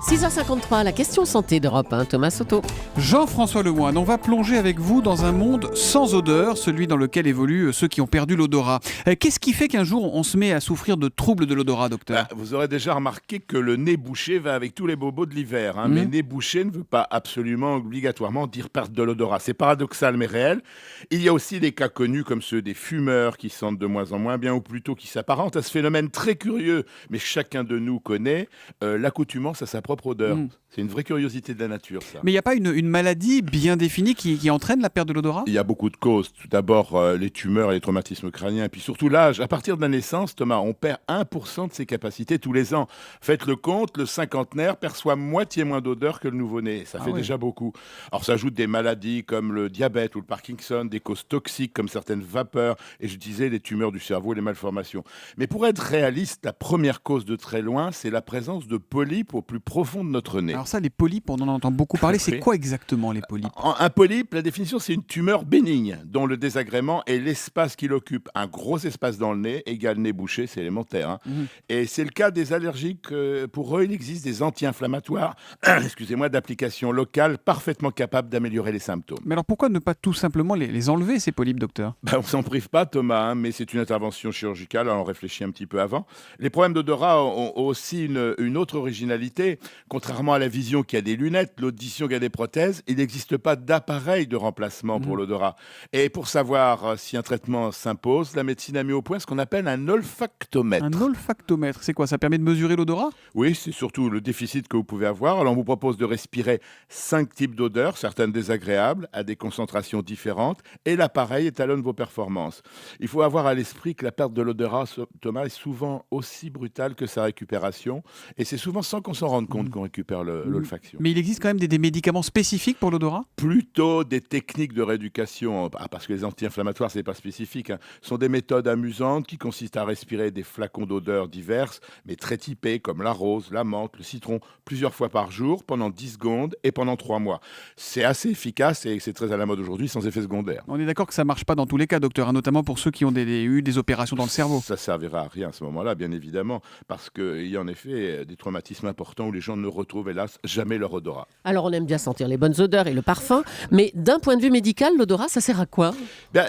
6h53, la question santé d'Europe 1, Thomas Soto. Jean-François Lemoine, on va plonger avec vous dans un monde sans odeur, celui dans lequel évoluent ceux qui ont perdu l'odorat. Qu'est-ce qui fait qu'un jour on se met à souffrir de troubles de l'odorat, docteur ? Vous aurez déjà remarqué que le nez bouché va avec tous les bobos de l'hiver. Mais nez bouché ne veut pas absolument, obligatoirement dire perte de l'odorat. C'est paradoxal mais réel. Il y a aussi des cas connus comme ceux des fumeurs qui sentent de moins en moins bien, ou plutôt qui s'apparentent à ce phénomène très curieux, mais chacun de nous connaît, l'accoutumance à sa propre odeur. C'est une vraie curiosité de la nature, ça. Mais il n'y a pas une maladie bien définie qui entraîne la perte de l'odorat ? Il y a beaucoup de causes. Tout d'abord, les tumeurs et les traumatismes crâniens, et puis surtout l'âge. À partir de la naissance, Thomas, on perd 1% de ses capacités tous les ans. Faites le compte, le cinquantenaire perçoit moitié moins d'odeur que le nouveau-né. Ça fait déjà beaucoup. Alors, s'ajoutent des maladies comme le diabète ou le Parkinson, des causes toxiques comme certaines vapeurs, et je disais les tumeurs du cerveau et les malformations. Mais pour être réaliste, la première cause de très loin, c'est la présence de polypes au plus profond de notre nez. Alors ça, les polypes, on en entend beaucoup parler. C'est quoi exactement les polypes ? Un polype, la définition, c'est une tumeur bénigne dont le désagrément est l'espace qu'il occupe. Un gros espace dans le nez égale nez bouché, c'est élémentaire. Et c'est le cas des allergiques. Pour eux, il existe des anti-inflammatoires, d'application locale parfaitement capables d'améliorer les symptômes. Mais alors pourquoi ne pas tout simplement les enlever, ces polypes, docteur ? On s'en prive pas, Thomas, mais c'est une intervention chirurgicale, alors on réfléchit un petit peu avant. Les problèmes d'odorat ont aussi une autre originalité. Contrairement à la vision qui a des lunettes, l'audition qui a des prothèses, il n'existe pas d'appareil de remplacement pour l'odorat. Et pour savoir si un traitement s'impose, la médecine a mis au point ce qu'on appelle un olfactomètre. Un olfactomètre, c'est quoi ? Ça permet de mesurer l'odorat ? Oui, c'est surtout le déficit que vous pouvez avoir. Alors on vous propose de respirer 5 types d'odeurs, certaines désagréables, à des concentrations différentes, et l'appareil étalonne vos performances. Il faut avoir à l'esprit que la perte de l'odorat, Thomas, est souvent aussi brutale que sa récupération, et c'est souvent sans qu'on s'en rende compte qu'on récupère l'olfaction. Mais il existe quand même des médicaments spécifiques pour l'odorat ? Plutôt des techniques de rééducation, parce que les anti-inflammatoires, c'est pas spécifique, sont des méthodes amusantes qui consistent à respirer des flacons d'odeurs diverses, mais très typés, comme la rose, la menthe, le citron, plusieurs fois par jour, pendant 10 secondes et pendant 3 mois. C'est assez efficace et c'est très à la mode aujourd'hui, sans effet secondaire. On est d'accord que ça marche pas dans tous les cas, docteur, notamment pour ceux qui ont eu des opérations dans le cerveau. Ça servira à rien à ce moment-là, bien évidemment, parce qu'il y a en effet des traumatismes importants où les gens ne retrouvent, hélas, jamais leur odorat. Alors on aime bien sentir les bonnes odeurs et le parfum, mais d'un point de vue médical, l'odorat, ça sert à quoi ?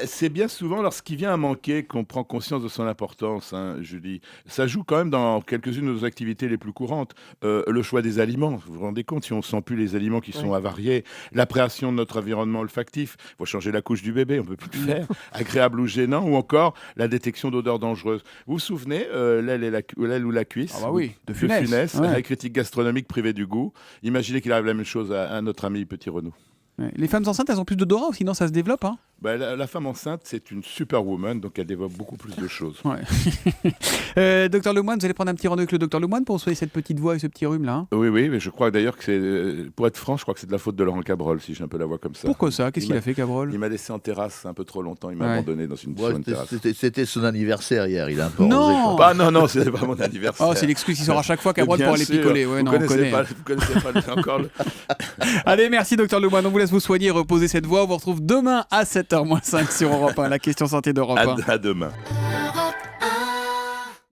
C'est bien souvent lorsqu'il vient à manquer qu'on prend conscience de son importance, Julie. Ça joue quand même dans quelques-unes de nos activités les plus courantes. Le choix des aliments, vous vous rendez compte, si on ne sent plus les aliments qui sont avariés, l'appréhension de notre environnement olfactif, il faut changer la couche du bébé, on ne peut plus le faire, agréable ou gênant, ou encore la détection d'odeurs dangereuses. Vous vous souvenez, l'aile ou la cuisse de Funès, la critique gastronomique privée du goût. Imaginez qu'il arrive la même chose à notre ami Petit Renaud. Les femmes enceintes, elles ont plus d'odorat, sinon ça se développe, La femme enceinte, c'est une superwoman, donc elle développe beaucoup plus de choses. Docteur Lemoine, vous allez prendre un petit rendez-vous avec le docteur Lemoine pour soigner cette petite voix et ce petit rhume là. Oui, mais je crois d'ailleurs que c'est, pour être franc, je crois que c'est de la faute de Laurent Cabrol, si j'ai un peu la voix comme ça. Pourquoi ça ? Qu'est-ce qu'il a fait, Cabrol ? Il m'a laissé en terrasse un peu trop longtemps, il m'a abandonné dans une terrasse. C'était son anniversaire hier, il a un peu Non, non, c'était pas mon anniversaire. Oh, c'est l'excuse qui sort à chaque fois, Cabrol, pour aller picoler. Ouais, vous connaissez pas encore le... Allez, merci docteur Lemoine, on vous laisse vous soigner et reposer cette voix. On vous retrouve demain à 7h-5 sur Europe 1, la question santé d'Europe 1. À demain.